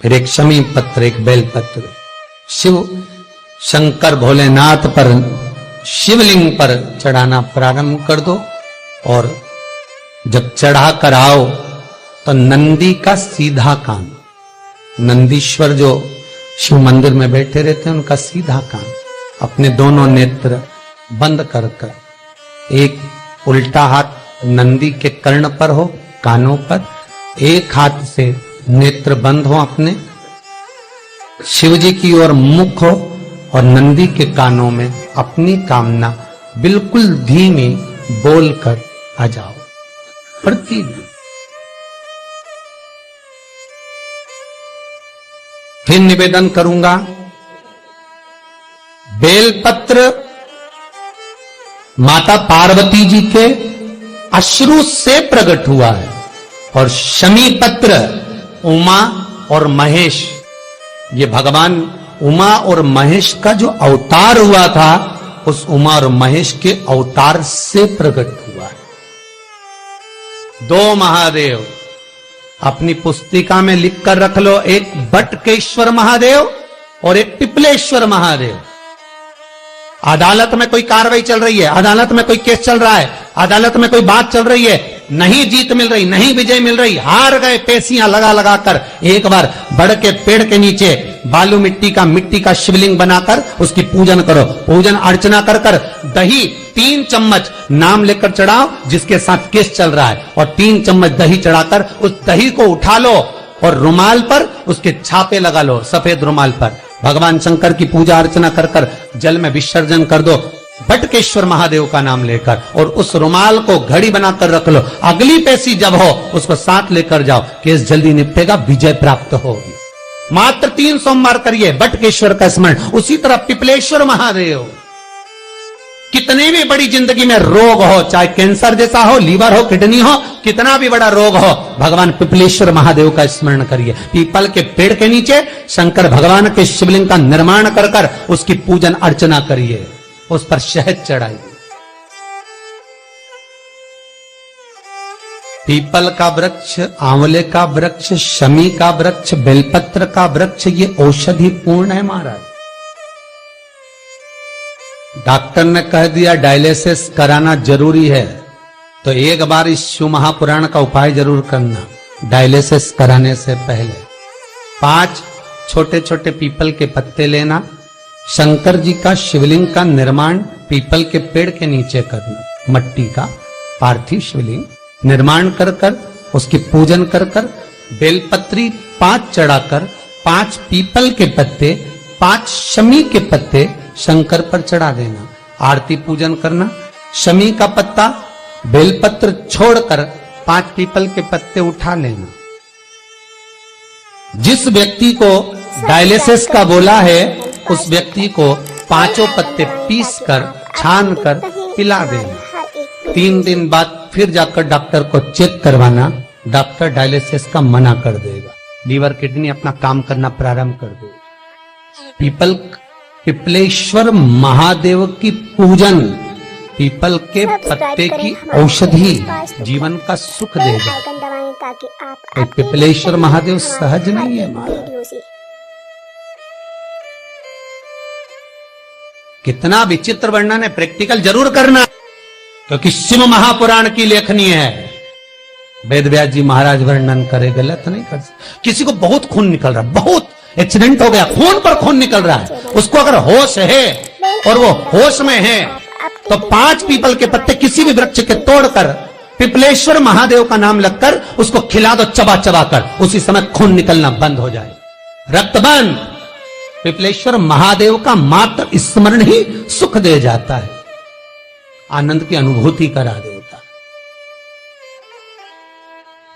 फिर एक शमी पत्र, एक बेल पत्र। शिव शंकर भोलेनाथ पर शिवलिंग पर चढ़ाना प्रारंभ कर दो। और जब चढ़ा कर आओ तो नंदी का सीधा कान, नंदीश्वर जो शिव मंदिर में बैठे रहते हैं उनका सीधा कान, अपने दोनों नेत्र बंद कर कर, एक उल्टा हाथ नंदी के कर्ण पर हो, कानों पर, एक हाथ से नेत्र बंद हो अपने, शिव जी की ओर मुख हो और नंदी के कानों में अपनी कामना बिल्कुल धीमी बोलकर आ जाओ। प्रतिदिन फिर निवेदन करूंगा, बेलपत्र माता पार्वती जी के अश्रु से प्रकट हुआ है और शमी पत्र उमा और महेश, ये भगवान उमा और महेश का जो अवतार हुआ था उस उमा और महेश के अवतार से प्रकट हुआ है। दो महादेव अपनी पुस्तिका में लिख कर रख लो, एक बटकेश्वर महादेव और एक पिपलेश्वर महादेव। अदालत में कोई कार्रवाई चल रही है, अदालत में कोई केस चल रहा है, अदालत में कोई बात चल रही है, नहीं जीत मिल रही, नहीं विजय मिल रही, हार गए, पेशियां लगा लगा कर, एक बार बड़ के पेड़ के नीचे बालू मिट्टी का शिवलिंग बनाकर उसकी पूजन करो। पूजन अर्चना कर कर दही 3 चम्मच नाम लेकर चढ़ाओ जिसके साथ केस चल रहा है, और 3 चम्मच दही चढ़ाकर उस दही को उठा लो और रुमाल पर उसके छापे लगा लो, सफेद रुमाल पर भगवान शंकर की पूजा अर्चना कर कर जल में विसर्जन कर दो बटकेश्वर महादेव का नाम लेकर, और उस रुमाल को घड़ी बनाकर रख लो। अगली पेशी जब हो उसको साथ लेकर जाओ, केस जल्दी निपटेगा, विजय प्राप्त होगी। मात्र 3 सोमवार करिए बटकेश्वर का स्मरण। उसी तरह पिपलेश्वर महादेव, कितने भी बड़ी जिंदगी में रोग हो, चाहे कैंसर जैसा हो, लीवर हो, किडनी हो, कितना भी बड़ा रोग हो, भगवान पिपलेश्वर महादेव का स्मरण करिए। पीपल के पेड़ के नीचे शंकर भगवान के शिवलिंग का निर्माण कर कर उसकी पूजन अर्चना करिए, उस पर शहद चढ़ाइए। पीपल का वृक्ष, आंवले का वृक्ष, शमी का वृक्ष, बेलपत्र का वृक्ष, ये औषधि पूर्ण है महाराज। डॉक्टर ने कह दिया डायलिसिस कराना जरूरी है, तो एक बार इस शिव महापुराण का उपाय जरूर करना। डायलिसिस कराने से पहले 5 छोटे छोटे पीपल के पत्ते लेना, शंकर जी का शिवलिंग का निर्माण पीपल के पेड़ के नीचे करना, मट्टी का पार्थिव शिवलिंग निर्माण कर कर उसकी पूजन कर कर बेलपत्री 5 चढ़ाकर 5 पीपल के पत्ते, 5 शमी के पत्ते शंकर पर चढ़ा देना, आरती पूजन करना। शमी का पत्ता बेलपत्र छोड़कर 5 पीपल के पत्ते उठा लेना। जिस व्यक्ति को डायलिसिस का बोला है उस व्यक्ति को 5 पत्ते पीस कर छान कर पिला देना। 3 दिन बाद फिर जाकर डॉक्टर को चेक करवाना, डॉक्टर डायलिसिस का मना कर देगा, लीवर किडनी अपना काम करना प्रारंभ कर देगा। पिपलेश्वर महादेव की पूजन, पीपल के पत्ते की औषधि जीवन का सुख देगा। तो पिपलेश्वर महादेव सहज नहीं है महाराज, कितना विचित्र वर्णन है, प्रैक्टिकल जरूर करना, क्योंकि शिव महापुराण की लेखनी है। वेद व्यास जी महाराज वर्णन करे, गलत नहीं कर सकते। किसी को बहुत खून निकल रहा है, बहुत एक्सीडेंट हो गया, खून पर खून निकल रहा है, उसको अगर होश है और वो होश में है तो 5 पीपल के पत्ते किसी भी वृक्ष के तोड़कर पिपलेश्वर महादेव का नाम लगकर उसको खिला दो, चबा चबा कर, उसी समय खून निकलना बंद हो जाए, रक्त बंद। पिपलेश्वर महादेव का मात्र स्मरण ही सुख दे जाता है, आनंद की अनुभूति करा देता है।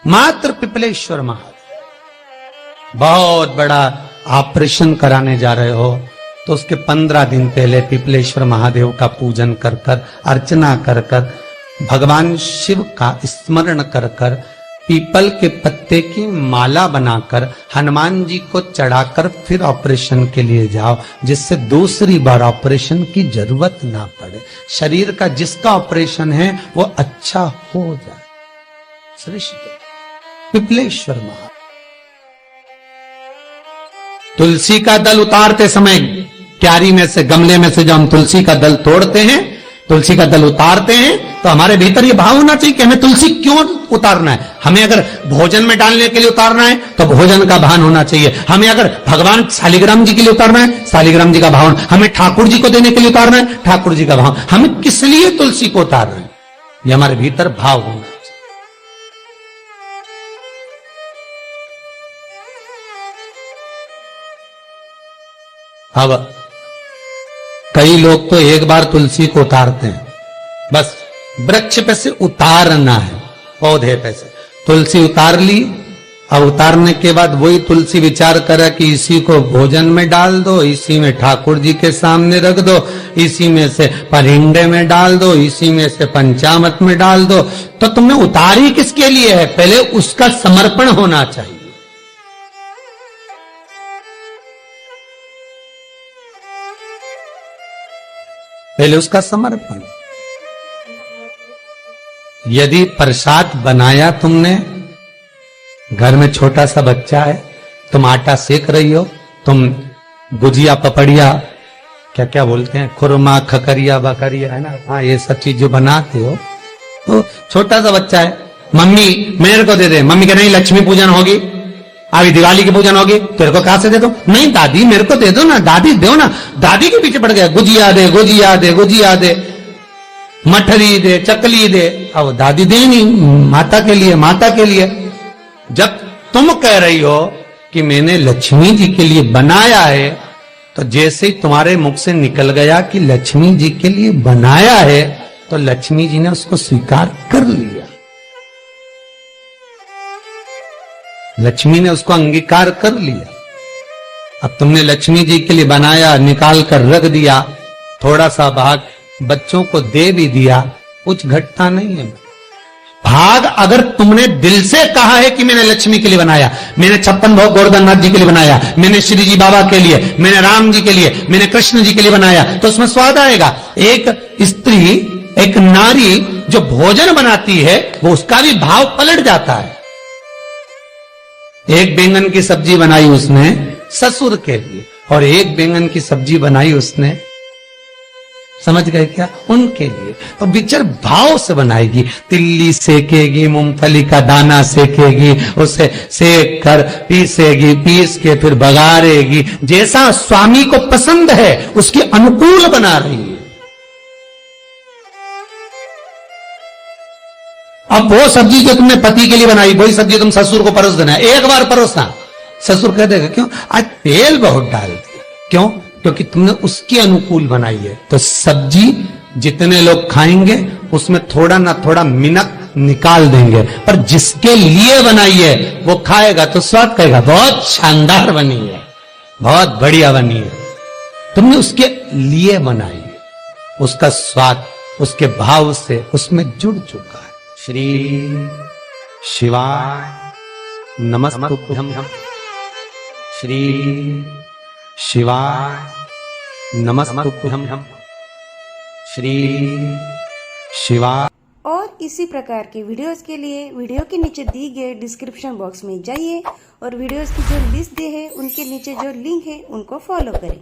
मात्र पिपलेश्वर महादेव। बहुत बड़ा ऑपरेशन कराने जा रहे हो तो उसके 15 दिन पहले पिपलेश्वर महादेव का पूजन कर कर, अर्चना कर कर, भगवान शिव का स्मरण कर कर, पीपल के पत्ते की माला बनाकर हनुमान जी को चढ़ाकर फिर ऑपरेशन के लिए जाओ, जिससे दूसरी बार ऑपरेशन की जरूरत ना पड़े। शरीर का जिसका ऑपरेशन है वो अच्छा हो जाए। श्रेष्ठ पिपलेश्वर महादेव तुलसी का दल उतारते समय क्यारी में से, गमले में से जब हम तुलसी का दल तोड़ते हैं, तुलसी का दल उतारते हैं, तो हमारे भीतर ये भाव होना चाहिए कि हमें तुलसी क्यों उतारना है। हमें अगर भोजन में डालने के लिए उतारना है तो भोजन का भान होना चाहिए। हमें अगर भगवान शालिग्राम जी के लिए उतारना है, शालिग्राम जी का भाव। हमें ठाकुर जी को देने के लिए उतारना है, ठाकुर जी का भाव। हमें किस लिए तुलसी को उतार रहे हैं, ये हमारे भीतर भाव होना चाहिए। अब कई लोग तो एक बार तुलसी को उतारते हैं, बस वृक्ष पे से उतारना है, पौधे पे से तुलसी उतार ली। अब उतारने के बाद वही तुलसी विचार करे कि इसी को भोजन में डाल दो, इसी में ठाकुर जी के सामने रख दो, इसी में से परिंडे में डाल दो, इसी में से पंचामृत में डाल दो। तो तुमने उतारी किसके लिए है? पहले उसका समर्पण होना चाहिए। पहले उसका समर्पण। यदि प्रसाद बनाया तुमने, घर में छोटा सा बच्चा है, तुम आटा सेक रही हो, तुम गुजिया पपड़िया क्या क्या बोलते हैं, खुरमा खकरिया बकरिया है ना, हाँ ये सब चीज जो बनाते हो, तो छोटा सा बच्चा है, मम्मी मेरे को दे दे। मम्मी कह नहीं लक्ष्मी पूजन होगी, अभी दिवाली की पूजन होगी, तेरे को कहां से दे दो? नहीं दादी मेरे को दे दो ना, दादी दो ना। दादी के पीछे पड़ गया, गुजिया दे गुजिया दे गुजिया दे, मठरी दे चकली दे। अब दादी दे नहीं, माता के लिए, माता के लिए। जब तुम कह रही हो कि मैंने लक्ष्मी जी के लिए बनाया है, तो जैसे ही तुम्हारे मुख से निकल गया कि लक्ष्मी जी के लिए बनाया है, तो लक्ष्मी जी ने उसको स्वीकार कर लिया। लक्ष्मी ने उसको अंगीकार कर लिया। अब तुमने लक्ष्मी जी के लिए बनाया, निकाल कर रख दिया, थोड़ा सा भाग बच्चों को दे भी दिया, कुछ घटता नहीं है। भाग अगर तुमने दिल से कहा है कि मैंने लक्ष्मी के लिए बनाया, मैंने 56 भोग गोवर्धन नाथ जी के लिए बनाया, मैंने श्री जी बाबा के लिए, मैंने राम जी के लिए, मैंने कृष्ण जी के लिए बनाया, तो उसमें स्वाद आएगा। एक स्त्री, एक नारी जो भोजन बनाती है, वो उसका भी भाव पलट जाता है। एक बैंगन की सब्जी बनाई उसने ससुर के लिए, और एक बैंगन की सब्जी बनाई उसने, समझ गए क्या, उनके लिए। तो विचार भाव से बनाएगी। तिल्ली सेकेगी, मूंगफली का दाना सेकेगी, उसे सेक कर पीसेगी, पीस के फिर बघारेगी, जैसा स्वामी को पसंद है उसके अनुकूल बना रही है। अब वो सब्जी जो तुमने पति के लिए बनाई, वही सब्जी तुम ससुर को परोस देना, एक बार परोसना, ससुर कह देगा क्यों आज तेल बहुत डाल दिया, क्यों? क्योंकि तुमने उसके अनुकूल बनाई है। तो सब्जी जितने लोग खाएंगे उसमें थोड़ा ना थोड़ा मिनक निकाल देंगे, पर जिसके लिए बनाई है वो खाएगा तो स्वाद कहेगा बहुत शानदार बनी है, बहुत बढ़िया बनी है। तुमने उसके लिए बनाई है, उसका स्वाद उसके भाव से उसमें जुड़ चुका है। श्री शिवाय नमस्तुभ्यं, श्री शिवाय नमस्तुभ्यं, श्री शिवाय। और इसी प्रकार की वीडियोस के लिए वीडियो के नीचे दी गए डिस्क्रिप्शन बॉक्स में जाइए और वीडियोस की जो लिस्ट दी है उनके नीचे जो लिंक है उनको फॉलो करें।